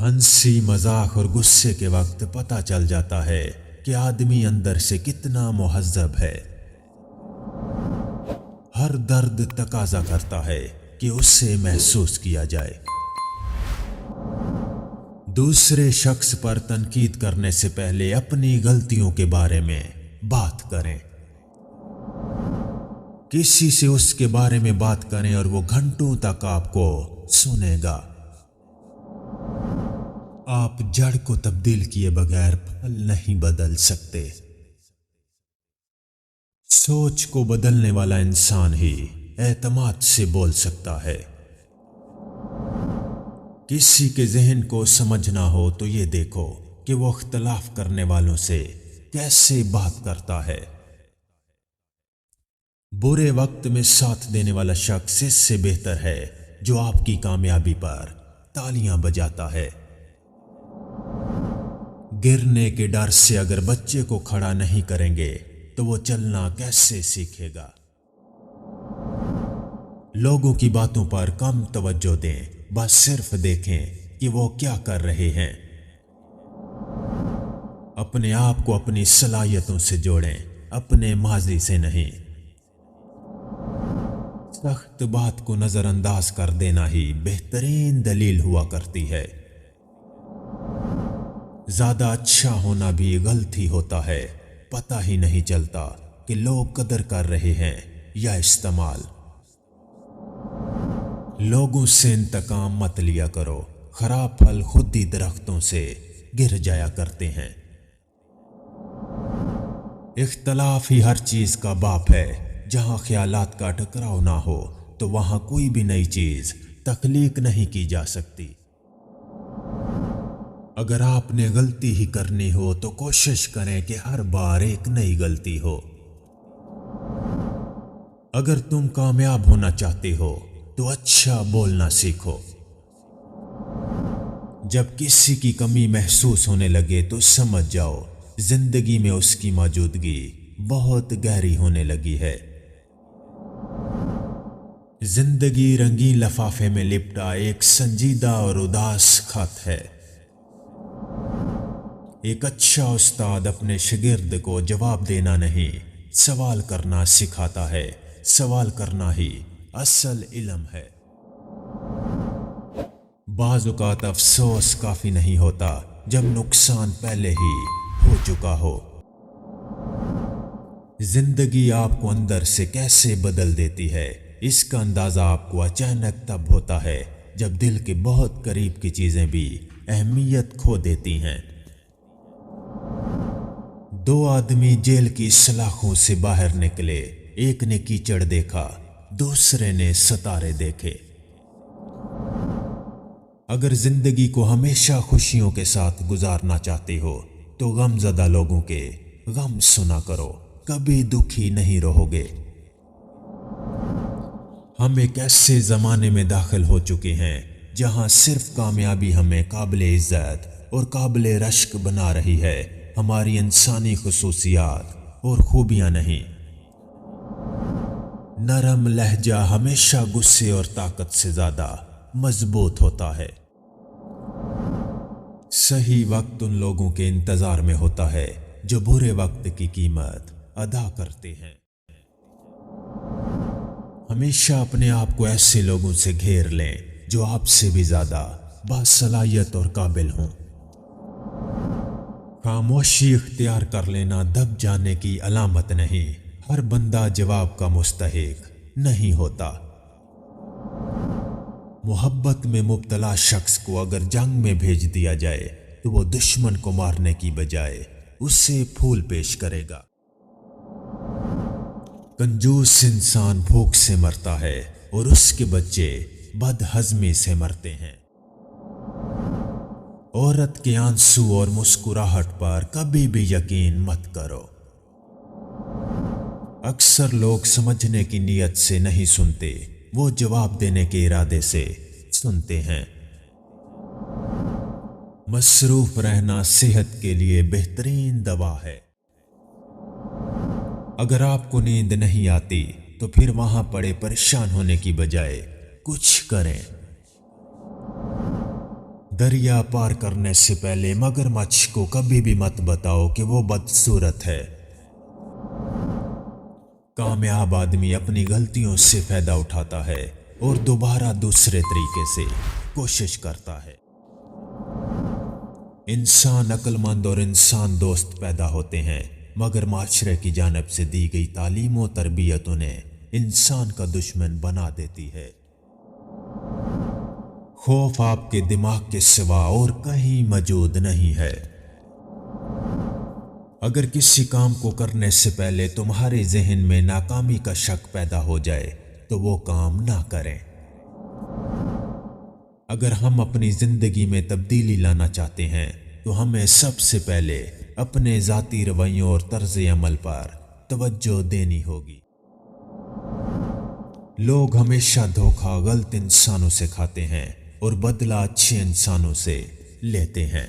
हंसी मजाक और गुस्से के वक्त पता चल जाता है कि आदमी अंदर से कितना मुहज्जब है। हर दर्द तकाजा करता है कि उससे महसूस किया जाए। दूसरे शख्स पर तनकीद करने से पहले अपनी गलतियों के बारे में बात करें। किसी से उसके बारे में बात करें और वो घंटों तक आपको सुनेगा। आप जड़ को तब्दील किए बगैर फल नहीं बदल सकते। सोच को बदलने वाला इंसान ही एतमाद से बोल सकता है। किसी के जहन को समझना हो तो ये देखो कि वो इख्तलाफ करने वालों से कैसे बात करता है। बुरे वक्त में साथ देने वाला शख्स इससे बेहतर है जो आपकी कामयाबी पर तालियां बजाता है। गिरने के डर से अगर बच्चे को खड़ा नहीं करेंगे तो वो चलना कैसे सीखेगा। लोगों की बातों पर कम तवज्जो दें, बस सिर्फ देखें कि वो क्या कर रहे हैं। अपने आप को अपनी सलाहियतों से जोड़ें, अपने माजी से नहीं। सख्त बात को नजरअंदाज कर देना ही बेहतरीन दलील हुआ करती है। ज्यादा अच्छा होना भी गलती होता है। पता ही नहीं चलता कि लोग कदर कर रहे हैं या इस्तेमाल। लोगों से इंतकाम मत लिया करो, खराब फल खुद ही दरख्तों से गिर जाया करते हैं। इख्तलाफ ही हर चीज का बाप है। जहां ख्यालात का टकराव ना हो तो वहां कोई भी नई चीज तख्लीक नहीं की जा सकती। अगर आपने गलती ही करनी हो तो कोशिश करें कि हर बार एक नई गलती हो। अगर तुम कामयाब होना चाहते हो तो अच्छा बोलना सीखो। जब किसी की कमी महसूस होने लगे तो समझ जाओ जिंदगी में उसकी मौजूदगी बहुत गहरी होने लगी है। जिंदगी रंगीन लफाफे में लिपटा एक संजीदा और उदास खत है। एक अच्छा उस्ताद अपने शागिर्द को जवाब देना नहीं, सवाल करना सिखाता है। सवाल करना ही असल इल्म है। बाज़ औक़ात अफसोस काफी नहीं होता जब नुकसान पहले ही हो चुका हो। जिंदगी आपको अंदर से कैसे बदल देती है, इसका अंदाजा आपको अचानक तब होता है जब दिल के बहुत करीब की चीजें भी अहमियत खो देती हैं। दो आदमी जेल की सलाखों से बाहर निकले। एक ने कीचड़ देखा, दूसरे ने सितारे देखे। अगर जिंदगी को हमेशा खुशियों के साथ गुजारना चाहते हो तो गमज़दा लोगों के गम सुना करो, कभी दुखी नहीं रहोगे। हम एक ऐसे जमाने में दाखिल हो चुके हैं जहां सिर्फ कामयाबी हमें काबिले इज्जत और काबिले रश्क बना रही है, हमारी इंसानी खुसूसियात और खूबियां नहीं। नरम लहजा हमेशा गुस्से और ताकत से ज्यादा मजबूत होता है। सही वक्त उन लोगों के इंतजार में होता है जो बुरे वक्त की कीमत अदा करते हैं। हमेशा अपने आप को ऐसे लोगों से घेर लें जो आपसे भी ज्यादा बासलाहियत और काबिल हों। खामोशी इख्तियार कर लेना दब जाने की अलामत नहीं। हर बंदा जवाब का मुस्तहिक नहीं होता। मोहब्बत में मुब्तला शख्स को अगर जंग में भेज दिया जाए तो वो दुश्मन को मारने की बजाय उससे फूल पेश करेगा। कंजूस इंसान भूख से मरता है और उसके बच्चे बदहजमी से मरते हैं। औरत के आंसू और मुस्कुराहट पर कभी भी यकीन मत करो। अक्सर लोग समझने की नीयत से नहीं सुनते, वो जवाब देने के इरादे से सुनते हैं। मसरूफ रहना सेहत के लिए बेहतरीन दवा है। अगर आपको नींद नहीं आती तो फिर वहां पड़े परेशान होने की बजाय कुछ करें। दरिया पार करने से पहले मगरमच्छ को कभी भी मत बताओ कि वो बदसूरत है। कामयाब आदमी अपनी गलतियों से फायदा उठाता है और दोबारा दूसरे तरीके से कोशिश करता है। इंसान अक्लमंद और इंसान दोस्त पैदा होते हैं, मगर माशरे की जानिब से दी गई तालीम और तरबियत उन्हें इंसान का दुश्मन बना देती है। खौफ आपके दिमाग के सिवा और कहीं मौजूद नहीं है। अगर किसी काम को करने से पहले तुम्हारे जहन में नाकामी का शक पैदा हो जाए तो वो काम ना करें। अगर हम अपनी जिंदगी में तब्दीली लाना चाहते हैं तो हमें सबसे पहले अपने जाती रवैयों और तर्ज अमल पर तवज्जो देनी होगी। लोग हमेशा धोखा गलत इंसानों से खाते हैं और बदला अच्छे इंसानों से लेते हैं।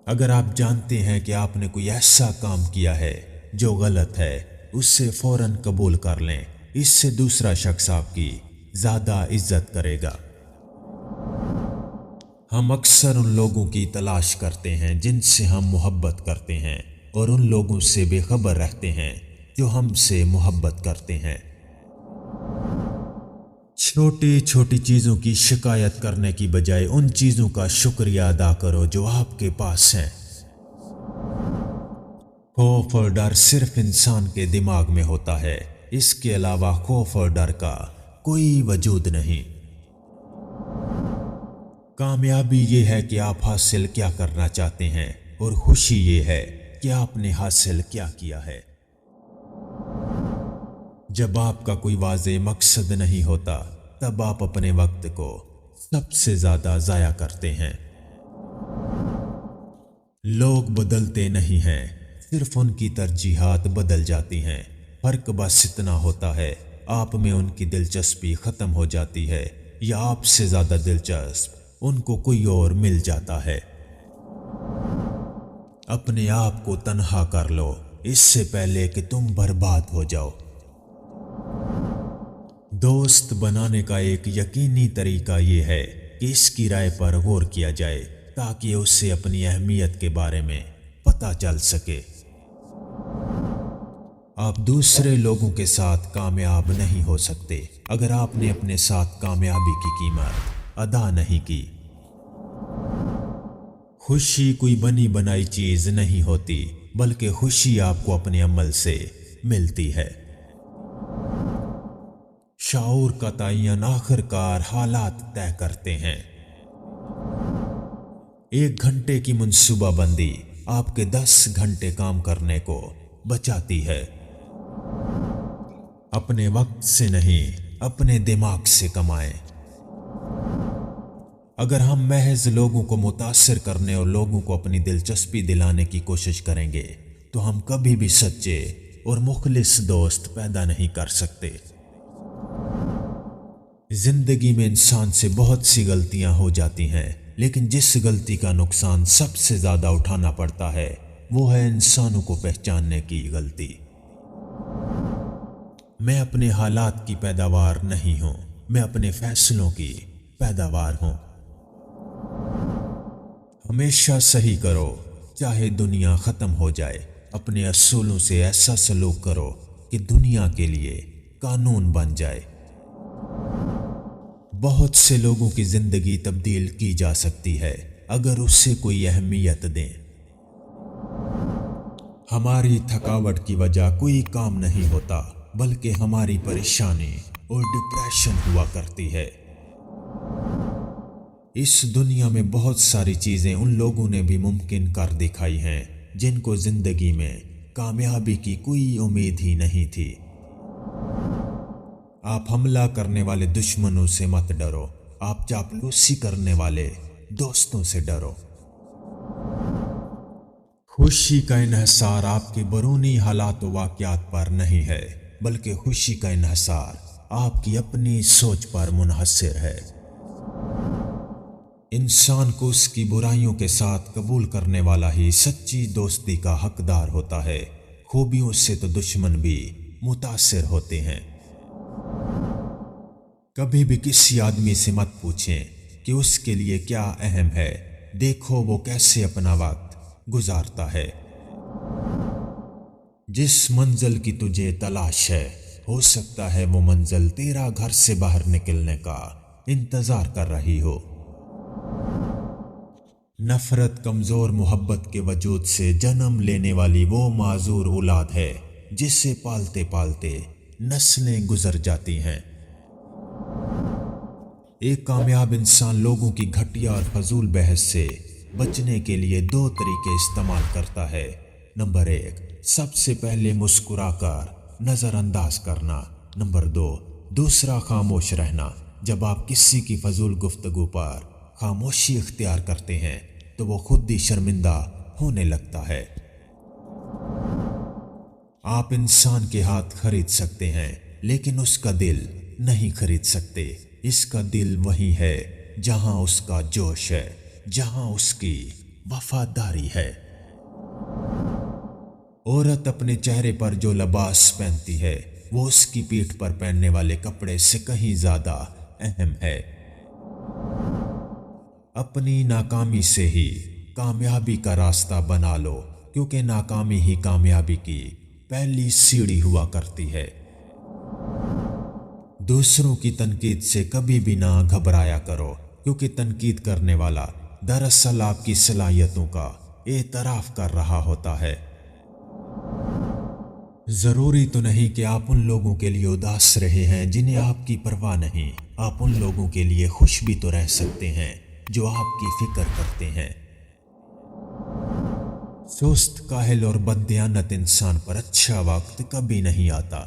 अगर आप जानते हैं कि आपने कोई ऐसा काम किया है जो गलत है, उससे फौरन कबूल कर लें। इससे दूसरा शख्स आपकी ज्यादा इज्जत करेगा। हम अक्सर उन लोगों की तलाश करते हैं जिनसे हम मोहब्बत करते हैं और उन लोगों से बेखबर रहते हैं जो हमसे मोहब्बत करते हैं। छोटी छोटी चीजों की शिकायत करने की बजाय उन चीजों का शुक्रिया अदा करो जो आपके पास हैं। खौफ और डर सिर्फ इंसान के दिमाग में होता है, इसके अलावा खौफ और डर का कोई वजूद नहीं। कामयाबी ये है कि आप हासिल क्या करना चाहते हैं और खुशी ये है कि आपने हासिल क्या किया है। जब आपका कोई वाज़ेह मकसद नहीं होता तब आप अपने वक्त को सबसे ज्यादा जाया करते हैं। लोग बदलते नहीं हैं, सिर्फ उनकी तरजीहात बदल जाती हैं। फर्क बस इतना होता है, आप में उनकी दिलचस्पी खत्म हो जाती है या आपसे ज्यादा दिलचस्प उनको कोई और मिल जाता है। अपने आप को तन्हा कर लो इससे पहले कि तुम बर्बाद हो जाओ। दोस्त बनाने का एक यकीनी तरीका यह है कि इसकी राय पर गौर किया जाए ताकि उसे अपनी अहमियत के बारे में पता चल सके। आप दूसरे लोगों के साथ कामयाब नहीं हो सकते अगर आपने अपने साथ कामयाबी की कीमत अदा नहीं की। खुशी कोई बनी बनाई चीज नहीं होती, बल्कि खुशी आपको अपने अमल से मिलती है। शाऊर का तयन आखिरकार हालात तय करते हैं। 1 घंटे की मुंसूबाबंदी आपके 10 घंटे काम करने को बचाती है। अपने वक्त से नहीं, अपने दिमाग से कमाएं। अगर हम महज लोगों को मुतासिर करने और लोगों को अपनी दिलचस्पी दिलाने की कोशिश करेंगे तो हम कभी भी सच्चे और मुखलिस दोस्त पैदा नहीं कर सकते। जिंदगी में इंसान से बहुत सी गलतियां हो जाती हैं, लेकिन जिस गलती का नुकसान सबसे ज्यादा उठाना पड़ता है वो है इंसानों को पहचानने की गलती। मैं अपने हालात की पैदावार नहीं हूं, मैं अपने फैसलों की पैदावार हूं। हमेशा सही करो चाहे दुनिया खत्म हो जाए। अपने असूलों से ऐसा सलूक करो कि दुनिया के लिए कानून बन जाए। बहुत से लोगों की जिंदगी तब्दील की जा सकती है अगर उससे कोई अहमियत दें। हमारी थकावट की वजह कोई काम नहीं होता, बल्कि हमारी परेशानी और डिप्रेशन हुआ करती है। इस दुनिया में बहुत सारी चीजें उन लोगों ने भी मुमकिन कर दिखाई हैं जिनको जिंदगी में कामयाबी की कोई उम्मीद ही नहीं थी। आप हमला करने वाले दुश्मनों से मत डरो, आप चापलूसी करने वाले दोस्तों से डरो। खुशी का इन्हिसार आपके बरूनी हालात व वाक़यात पर नहीं है, बल्कि खुशी का इन्हिसार आपकी अपनी सोच पर मुनहसर है। इंसान को उसकी बुराइयों के साथ कबूल करने वाला ही सच्ची दोस्ती का हकदार होता है। खूबियों से तो दुश्मन भी मुतासिर होते हैं। कभी भी किसी आदमी से मत पूछें कि उसके लिए क्या अहम है। देखो वो कैसे अपना वक्त गुजारता है। जिस मंजिल की तुझे तलाश है, हो सकता है वो मंजिल तेरा घर से बाहर निकलने का इंतजार कर रही हो। नफरत कमजोर मोहब्बत के वजूद से जन्म लेने वाली वो माजूर औलाद है जिसे पालते पालते नस्लें गुजर जाती हैं। एक कामयाब इंसान लोगों की घटिया और फजूल बहस से बचने के लिए 2 तरीके इस्तेमाल करता है। नंबर 1, सबसे पहले मुस्कुराकर नजरअंदाज करना। नंबर 2, दूसरा खामोश रहना। जब आप किसी की फजूल गुफ्तगू पर खामोशी इख्तियार करते हैं तो वो खुद ही शर्मिंदा होने लगता है। आप इंसान के हाथ खरीद सकते हैं लेकिन उसका दिल नहीं खरीद सकते। इसका दिल वही है जहां उसका जोश है, जहां उसकी वफादारी है। औरत अपने चेहरे पर जो लिबास पहनती है वो उसकी पीठ पर पहनने वाले कपड़े से कहीं ज्यादा अहम है। अपनी नाकामी से ही कामयाबी का रास्ता बना लो, क्योंकि नाकामी ही कामयाबी की पहली सीढ़ी हुआ करती है। दूसरों की तनकीद से कभी भी ना घबराया करो, क्योंकि तनकीद करने वाला दरअसल आपकी सलाहियतों का एतराफ कर रहा होता है। जरूरी तो नहीं कि आप उन लोगों के लिए उदास रहे हैं जिन्हें आपकी परवाह नहीं। आप उन लोगों के लिए खुश भी तो रह सकते हैं जो आपकी फिक्र करते हैं। सुस्त, काहिल और बददियानत इंसान पर अच्छा वक्त कभी नहीं आता।